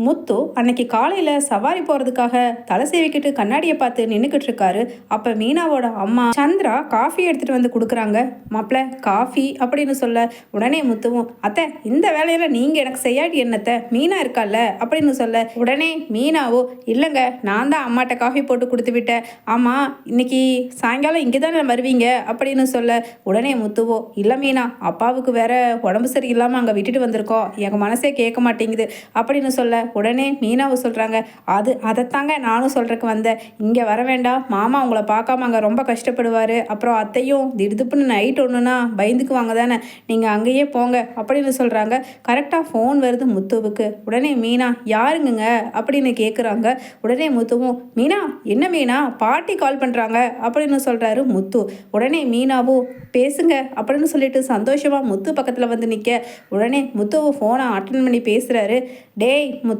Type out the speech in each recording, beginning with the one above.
முத்து அன்னைக்கு காலையில் சவாரி போகிறதுக்காக தலை சீவிக்கிட்டு கண்ணாடியை பார்த்து நின்றுக்கிட்டு இருக்காரு. அப்போ மீனாவோட அம்மா சந்திரா காஃபி எடுத்துகிட்டு வந்து கொடுக்குறாங்க. மாப்பிள்ள காஃபி அப்படின்னு சொல்ல உடனே முத்துவும், அத்தை இந்த வேலையில் நீங்கள் எனக்கு செய்யாடி என்னத்தை, மீனா இருக்கால அப்படின்னு சொல்ல உடனே மீனாவோ, இல்லைங்க நான் தான் அம்மாட்ட காஃபி போட்டு கொடுத்து விட்டேன். ஆமாம் இன்னைக்கு சாயங்காலம் இங்கே தானே வருவீங்க அப்படின்னு சொல்ல உடனே முத்துவோ, இல்லை மீனா அப்பாவுக்கு வேற உடம்பு சரியில்லாமல் அங்கே விட்டுட்டு வந்திருக்கோம், எங்கள் மனசே கேட்க மாட்டேங்குது அப்படின்னு சொல்ல உடனே மீனாவை சொல்கிறாங்க, அதைத்தாங்க நானும் சொல்கிறதுக்கு வந்தேன், இங்கே வர வேண்டாம், மாமா உங்களை பார்க்காம அங்கே ரொம்ப கஷ்டப்படுவார், அப்புறம் அத்தையும் திடுதுப்புன்னு நைட் ஒன்றுனா பயந்துக்குவாங்க தானே, நீங்கள் அங்கேயே போங்க அப்படின்னு சொல்கிறாங்க. கரெக்டாக ஃபோன் வருது முத்துவுக்கு. உடனே மீனா யாருங்க அப்படின்னு கேட்குறாங்க. உடனே முத்துவும், மீனா என்ன மீனா பாட்டி கால் பண்ணுறாங்க அப்படின்னு சொல்கிறாரு முத்து. உடனே மீனாவும் பேசுங்க அப்படின்னு சொல்லிட்டு சந்தோஷமாக முத்து பக்கத்தில் வந்து நிற்க உடனே முத்துவை ஃபோனை அட்டன் பண்ணி பேசுகிறாரு. டேய் முத்து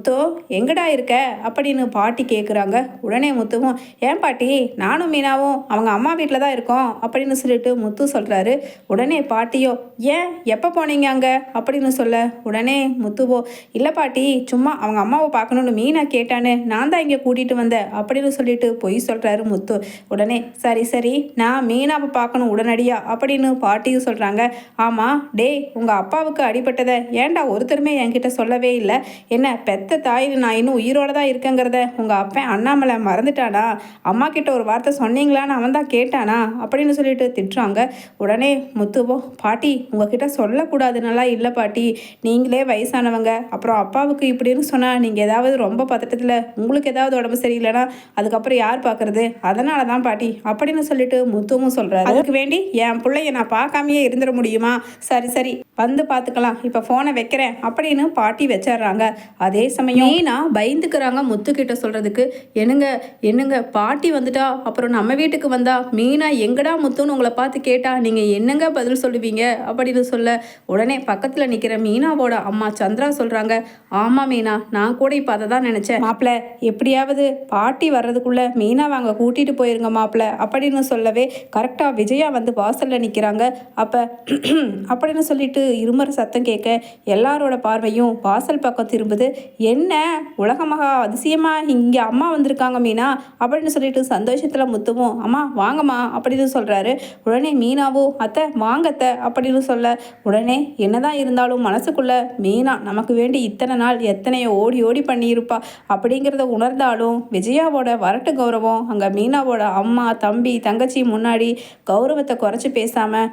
எங்கடா இருக்க அப்படின்னு பாட்டி கேட்குறாங்க. உடனே முத்துவும், ஏன் பாட்டி நானும் மீனாவும் அவங்க அம்மா வீட்டில் தான் இருக்கோம் அப்படின்னு சொல்லிட்டு முத்து சொல்கிறாரு. உடனே பாட்டியோ, ஏன் எப்போ போனீங்க அங்கே அப்படின்னு சொல்ல உடனே முத்துவோ, இல்லை பாட்டி சும்மா அவங்க அம்மாவை பார்க்கணுன்னு மீனா கேட்டானே நான் தான் இங்கே கூட்டிகிட்டு வந்தேன் அப்படின்னு சொல்லிட்டு பொய் சொல்கிறாரு முத்து. உடனே சரி சரி நான் மீனாவை பார்க்கணும் உடனடியாக அப்படின்னு பாட்டியும் சொல்கிறாங்க. ஆமாம் டேய் உங்கள் அப்பாவுக்கு அடிபட்டதை ஏன்டா ஒருத்தருமே என்கிட்ட சொல்லவே இல்லை, என்ன பெத்த தாய் நான் இன்னும் உயிரோடு தான் இருக்கேங்கிறத உங்கள் அப்பன் அண்ணாமலை மறந்துட்டானா, அம்மா கிட்ட ஒரு வார்த்தை சொன்னீங்களான்னு அவன் தான் கேட்டானா அப்படின்னு சொல்லிட்டு திட்டுறாங்க. உடனே முத்துவோ, பாட்டி உங்ககிட்ட சொல்லக்கூடாதுனால இல்லை பாட்டி, நீங்களே வயசானவங்க, அப்புறம் அப்பாவுக்கு இப்படின்னு சொன்னால் நீங்கள் ஏதாவது ரொம்ப பதட்டத்தில் உங்களுக்கு ஏதாவது உடம்பு சரியில்லைன்னா அதுக்கப்புறம் யார் பார்க்குறது, அதனால தான் பாட்டி அப்படின்னு சொல்லிட்டு முத்துவும் சொல்கிறாரு. அதுக்கு வேண்டி என் பிள்ளைய நான் பார்க்காமையே இருந்துட முடியுமா, சரி சரி வந்து பார்த்துக்கலாம், இப்போ ஃபோனை வைக்கிறேன் அப்படின்னு பாட்டி வச்சிடுறாங்க. அதே சமயம் மீனா பயந்துக்கிறாங்க முத்துக்கிட்ட சொல்கிறதுக்கு. என்னங்க பாட்டி வந்துட்டா அப்புறம் நம்ம வீட்டுக்கு வந்தா மீனா எங்கடா முத்துன்னு உங்களை பார்த்து கேட்டா நீங்கள் என்னங்க பதில் சொல்லுவீங்க அப்படின்னு சொல்ல உடனே பக்கத்தில் நிற்கிற மீனாவோட அம்மா சந்திரா சொல்கிறாங்க, ஆமாம் மீனா நான் கூட இப்போ அதை தான் நினச்சேன், மாப்பிள்ள எப்படியாவது பாட்டி வர்றதுக்குள்ளே மீனா வாங்க கூட்டிகிட்டு போயிருங்க மாப்பிள்ள அப்படின்னு சொல்லவே கரெக்டாக விஜயா வந்து வாசலில் நிற்கிறாங்க. அப்போ அப்படின்னு சொல்லிட்டு இருமர் சத்தம் கேட்க எல்லாரோட பார்வையும் வாசல் பக்கம் திரும்புது. என்ன உலகமாக அதிசயமாக இங்கே அம்மா வந்திருக்காங்க மீனா அப்படின்னு சொல்லிட்டு சந்தோஷத்தில் முத்துவும், அம்மா வாங்கம்மா அப்படின்னு சொல்கிறாரு. உடனே மீனாவோ, அத்தை வாங்கத்தை அப்படின்னு சொல்ல உடனே என்னதான் இருந்தாலும் மனசுக்குள்ள மீனா நமக்கு வேண்டி இத்தனை நாள் எத்தனையோ ஓடி ஓடி பண்ணியிருப்பா அப்படிங்கிறத உணர்ந்தாலும் விஜயாவோட வரட்டு கௌரவம் அங்கே மீனாவோட அம்மா தம்பி தங்கச்சி முன்னாடி கௌரவத்தை குறைச்சி பேசாமல்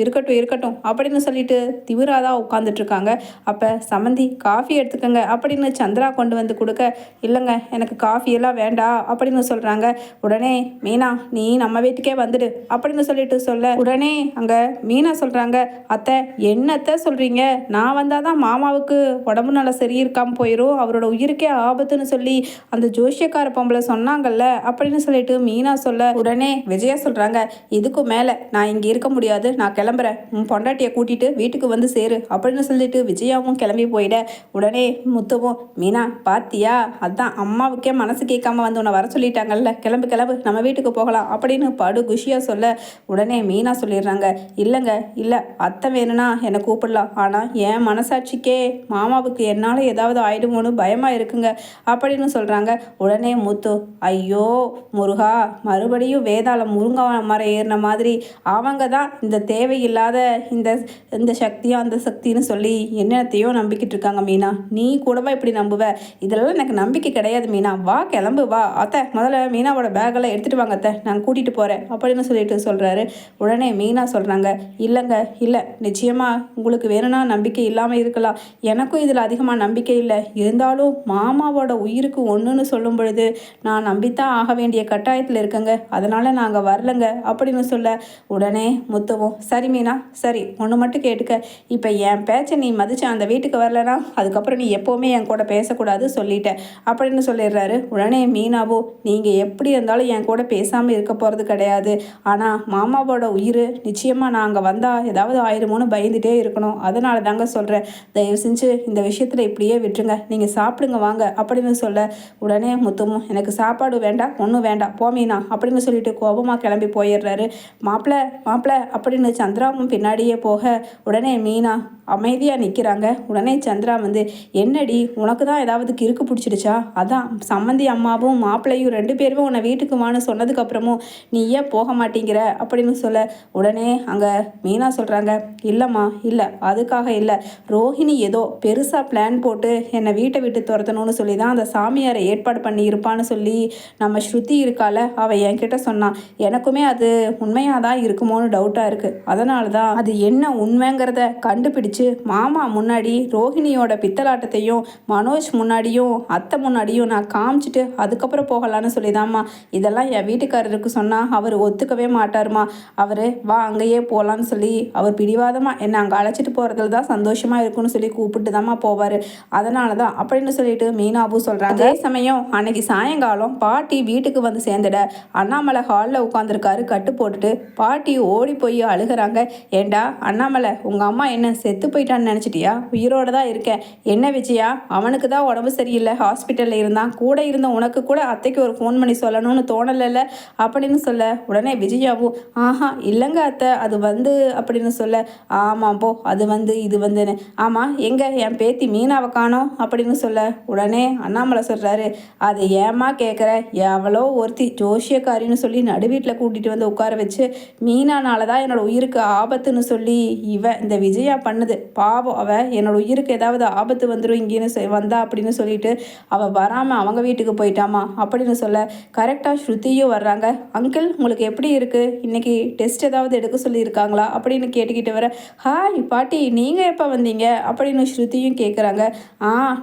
இருக்கட்டும் இருக்கட்டும் அப்படின்னு சொல்லிட்டு திமிராதான் உட்காந்துட்டு இருக்காங்க. அப்போ சமந்தி காஃபி எடுத்துக்கங்க அப்படின்னு சந்திரா கொண்டு வந்து கொடுக்க, இல்லைங்க எனக்கு காஃபியெல்லாம் வேண்டாம் அப்படின்னு சொல்கிறாங்க. உடனே மீனா நீ நம்ம வீட்டுக்கே வந்துடு அப்படின்னு சொல்லிட்டு சொல்ல உடனே அங்கே மீனா சொல்கிறாங்க, அத்தை என்னத்தை சொல்கிறீங்க, நான் வந்தால் தான் மாமாவுக்கு உடம்பு நல்லா சரியிருக்காமல் போயிடும், அவரோட உயிருக்கே ஆபத்துன்னு சொல்லி அந்த ஜோஷியக்கார பொம்பளை சொன்னாங்கல்ல அப்படின்னு சொல்லிட்டு மீனா சொல்ல உடனே விஜயா சொல்கிறாங்க, இதுக்கு மேலே நான் இங்கே இருக்க முடியாது, நான் கிளம்புறேன், உன் பொண்டாட்டியை கூட்டிகிட்டு வீட்டுக்கு வந்து சேரு அப்படின்னு சொல்லிட்டு விஜயாவும் கிளம்பி போயிட உடனே முத்துவும், மீனா பாத்தியா அதான் அம்மாவுக்கே மனசு கேட்காம வந்து உன்னை வர சொல்லிட்டாங்கல்ல, கிளம்பு கிளம்பு நம்ம வீட்டுக்கு போகலாம் அப்படின்னு படு குஷியாக சொல்ல உடனே மீனா சொல்லிடுறாங்க, இல்லைங்க இல்லை அத்தை வேணும்னா என்னை கூப்பிடலாம், ஆனால் என் மனசாட்சிக்கே மாமாவுக்கு என்னால் ஏதாவது ஆயிடுமோன்னு பயமாக இருக்குங்க அப்படின்னு சொல்கிறாங்க. உடனே முத்து, ஐயோ முருகா மறுபடியும் வேதாளம் முருங்கா மரம் ஏறின மாதிரி அவங்க தான் இந்த தேவையில்லாத இந்த இந்த சக்தியும் அந்த சக்தின்னு சொல்லி என்னத்தையோ நம்பிக்கிட்டு இருக்காங்க மீனா, நீ கூடவா இப்படி நம்புவ, இதெல்லாம் எனக்கு நம்பிக்கை கிடையாது மீனா, வா கிளம்பு வா, அத்தை முதல்ல மீனாவோட பேக்கெல்லாம் எடுத்துகிட்டு வாங்க அத்தை நான் கூட்டிகிட்டு போகிறேன் அப்படின்னு சொல்லிட்டு சொல்கிறாரு. உடனே மீனா சொல்கிறாங்க, இல்லைங்க இல்லை நிச்சயமாக உங்களுக்கு வேணும்னா நம்பிக்கை இல்லாமல் இருக்கலாம், எனக்கும் இதில் அதிகமாக நம்பிக்கை இல்லை, இருந்தாலும் மாமாவோட உயிருக்கு ஒன்றுன்னு சொல்லும் பொழுது நான் நம்பித்தான் ஆக வேண்டிய கட்டாயத்தில் இருக்கேங்க, அதனால் நாங்கள் வரலங்க அப்படின்னு சொல்ல உடனே முத்துவும், சரி மீனா சரி ஒன்று மட்டும் கேட்டுக்க, இப்போ என் பேச்சை நீ மதிச்சு அந்த வீட்டுக்கு வரலனா அதுக்கப்புறம் நீ எப்போவுமே என் கூட பேசக்கூடாது சொல்லிட்டேன் அப்படின்னு சொல்லிடுறாரு. உடனே மீனாவோ, நீங்கள் எப்படி இருந்தாலும் என் கூட பேசாமல் இருக்க போகிறது கிடையாது, ஆனால் மாமாவோட உயிர் நிச்சயமாக நான் அங்கே வந்தால் ஏதாவது ஆயிரமோன்னு பயந்துகிட்டே இருக்கணும், அதனால தாங்க சொல்கிறேன், தயவு செஞ்சு இந்த விஷயத்தில் இப்படியே விட்டுருங்க, நீங்கள் சாப்பிடுங்க வாங்க அப்படின்னு சொல்ல உடனே முத்துவும், எனக்கு சாப்பாடு வேண்டாம் ஒன்றும் வேண்டாம் போ மீனா அப்படின்னு சொல்லிட்டு கோபமாக கிளம்பி போயிடுறாரு. மாப்பிள்ளை மாப்பிள்ள அப்படின்னு சந்திராவும் பின்னாடியே போக உடனே மீனா அமைதியாக நிற்கிறாங்க. உடனே சந்திரா வந்து என்னடி உனக்கு தான் ஏதாவது கிறுக்கு பிடிச்சிடுச்சா? அதான் சம்மந்தி அம்மாவும் மாப்பிள்ளையும் 2 பேருமே உன்னை வீட்டுக்கு வான்னு சொன்னதுக்கப்புறமும் நீ ஏன் போக மாட்டேங்கிற அப்படின்னு சொல்ல உடனே அங்கே மீனா சொல்கிறாங்க, இல்லைம்மா இல்லை, அதுக்காக இல்லை, ரோஹிணி ஏதோ பெருசாக பிளான் போட்டு என்னை வீட்டை விட்டு துரத்தணும்னு சொல்லி தான் அந்த சாமியாரை ஏற்பாடு பண்ணி இருப்பான்னு சொல்லி நம்ம ஸ்ருதி இருக்கால அவள் என்கிட்ட சொன்னான். எனக்குமே அது உண்மையாக தான் இருக்குமோன்னு டவுட்டாக இருக்குது. அதனால தான் அது என்ன உண்மைங்கிறத கண்டுபிடிச்சு மாமா முன்னாடி ரோஹிணியோட பித்தலாட்டத்தையும் மனோஜ் முன்னாடியும் அத்தை முன்னாடியும் நான் காமிச்சிட்டு அதுக்கப்புறம் போகலான்னு சொல்லிதாம்மா இதெல்லாம் என் வீட்டுக்காரருக்கு சொன்னால் அவர் ஒத்துக்கவே மாட்டாருமா. அவர் வா அங்கேயே போகலான்னு சொல்லி அவர் பிடிவாதமாக என்னை அங்கே அழைச்சிட்டு போகிறதுல தான் சந்தோஷமாக இருக்குன்னு சொல்லி கூப்பிட்டு தாம்மா போவார். அதனால தான் அப்படின்னு சொல்லிட்டு மீனாவும் சொல்கிறாங்க. அதே சமயம் அன்னைக்கு சாயங்காலம் பாட்டி வீட்டுக்கு வந்து சேர்ந்துட அண்ணாமலை ஹாலில் உட்காந்துருக்காரு கட்டு போட்டுட்டு. பாட்டி ஓடி போய் அழுகிறாங்க. ஏண்டா அண்ணாமலை, உங்கள் அம்மா என்ன செத்து போயிட்டான்னு நினச்சிட்டியா? உயிரோடு தான் இருக்கேன். என்ன விஜயா, அவனுக்கு தான் உடம்பு சரியில்லை, ஹாஸ்பிட்டலில் இருந்தான், கூட இருந்த உனக்கு கூட அத்தைக்கு ஒரு ஃபோன் பண்ணி சொல்லணும்னு தோணலைல்ல அப்படின்னு சொல்ல உடனே விஜயாவும் ஆஹா இல்லைங்க அத்தை, அது வந்து அப்படின்னு சொல்ல ஆமாம் போ, அது வந்து இது வந்துன்னு. ஆமாம் எங்கே என் பேத்தி மீனாவை காணோம் அப்படின்னு சொல்ல உடனே அண்ணாமலை சொல்கிறாரு, அதை ஏமா கேட்குற, எவ்வளோ ஒருத்தி ஜோஷியக்காரின்னு சொல்லி நடுவீட்டில் கூட்டிகிட்டு வந்து உட்கார வச்சு மீனானால தான் என்னோட உயிருக்கு ஆபத்துன்னு சொல்லி இந்த விஜயா பண்ணுது. பாவம், அவள் என்னோட உயிருக்கு ஏதாவது ஆபத்து வந்துடும் இங்கேன்னு வந்தா அப்படின்னு சொல்லிட்டு அவள் வராமல் அவங்க வீட்டுக்கு போயிட்டாமா அப்படின்னு சொல்ல கரெக்டாக ஸ்ருதியும் வர்றாங்க. அங்கிள் உங்களுக்கு எப்படி இருக்குது, இன்னைக்கு டெஸ்ட் ஏதாவது எடுக்க சொல்லியிருக்காங்களா அப்படின்னு கேட்டுக்கிட்டு வர ஹாய் பாட்டி நீங்கள் எப்போ வந்தீங்க அப்படின்னு ஸ்ருதியும் கேட்குறாங்க.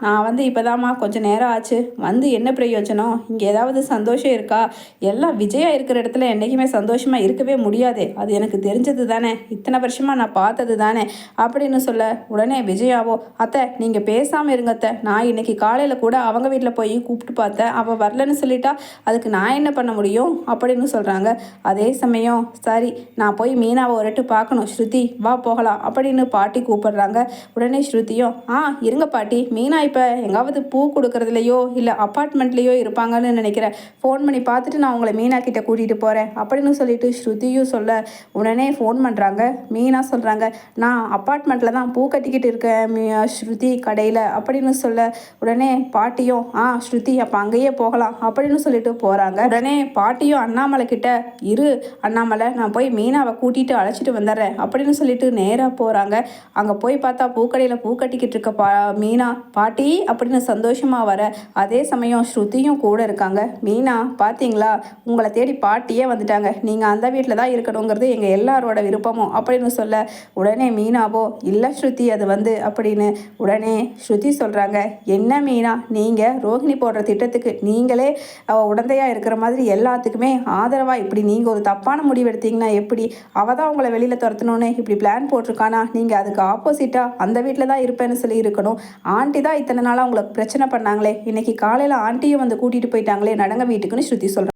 நான் வந்து இப்போதாம்மா கொஞ்சம் நேரம் ஆச்சு வந்து, என்ன பிரயோஜனம், இங்கே ஏதாவது சந்தோஷம் இருக்கா? எல்லாம் விஜயா இருக்கிற இடத்துல என்றைக்குமே சந்தோஷமாக இருக்கவே முடியாது, அது எனக்கு தெரிஞ்சது தானே, இத்தனை வருஷமாக நான் பார்த்தது தானே அப்படின்னு சொல்ல உடனே விஜயாவோ அத்தை நீங்கள் பேசாமல் இருங்க அத்தை, நான் இன்னைக்கு காலையில் கூட அவங்க வீட்டில் போய் கூப்பிட்டு பார்த்தேன், அவள் வரலன்னு சொல்லிட்டா அதுக்கு நான் என்ன பண்ண முடியும் அப்படின்னு சொல்கிறாங்க. அதே சமயம் சரி நான் போய் மீனாவை ஒருட்டு பார்க்கணும், ஸ்ருதி வா போகலாம் அப்படின்னு பாட்டி கூப்பிடுறாங்க. உடனே ஸ்ருதியும் இருங்க பாட்டி, மீனா இப்போ எங்காவது பூ கொடுக்கறதுலையோ இல்லை அப்பார்ட்மெண்ட்லேயோ இருப்பாங்கன்னு நினைக்கிறேன், ஃபோன் பண்ணி பார்த்துட்டு நான் உங்களை மீனா கிட்ட கூட்டிகிட்டு போகிறேன் அப்படின்னு சொல்லிட்டு ஸ்ருதியும் சொல்ல உடனே ஃபோன் பண்ணுறாங்க. மீனா சொல்கிறாங்க, நான் அப்பார்ட்மெண்ட்டில் தான் பூ கட்டிக்கிட்டு இருக்கேன் ஸ்ருதி கடையில் அப்படின்னு சொல்ல உடனே பாட்டியும் ஸ்ருதி அப்போ அங்கேயே போகலாம் அப்படின்னு சொல்லிட்டு போகிறாங்க. உடனே பாட்டியும் அண்ணாமலை கிட்ட இரு அண்ணாமலை, நான் போய் மீனாவை கூட்டிகிட்டு அழைச்சிட்டு வந்துடுறேன் அப்படின்னு சொல்லிட்டு நேராக போகிறாங்க. அங்கே போய் பார்த்தா பூக்கடையில் பூ கட்டிக்கிட்டு இருக்க மீனா பாட்டி அப்படின்னு சந்தோஷமாக வர அதே சமயம் ஸ்ருதியும் கூட இருக்காங்க. மீனா பார்த்தீங்களா, உங்களை தேடி பாட்டியே வந்துட்டாங்க, நீங்கள் அந்த வீட்டில் தான் இருக்கணுங்கிறது எங்கள் எல்லாரோட விருப்பமும் அப்படின்னு சொல்ல உடனே மீனாவோ இல்லை ஸ்ருதி அது வந்து அப்படின்னு உடனே ஸ்ருதி சொல்கிறாங்க, என்ன மீனா நீங்கள் ரோஹிணி போடுற திட்டத்துக்கு நீங்களே உடந்தையாக இருக்கிற மாதிரி எல்லாத்துக்குமே ஆதரவாக இப்படி நீங்கள் ஒரு தப்பான முடிவு எடுத்தீங்கன்னா எப்படி? அவள் தான் உங்களை வெளியில் துரத்தணுன்னு இப்படி பிளான் போட்டிருக்கானா? நீங்கள் அதுக்கு ஆப்போசிட்டாக அந்த வீட்டில் தான் இருப்பேன்னு சொல்லி இருக்கணும். ஆண்டி தான் இத்தனை நாளாக உங்களுக்கு பிரச்சனை பண்ணாங்களே, இன்னைக்கு காலையில் ஆண்டியும் வந்து கூட்டிகிட்டு போயிட்டாங்களே நடங்க வீட்டுக்குன்னு ஸ்ருதி சொல்கிறாங்க.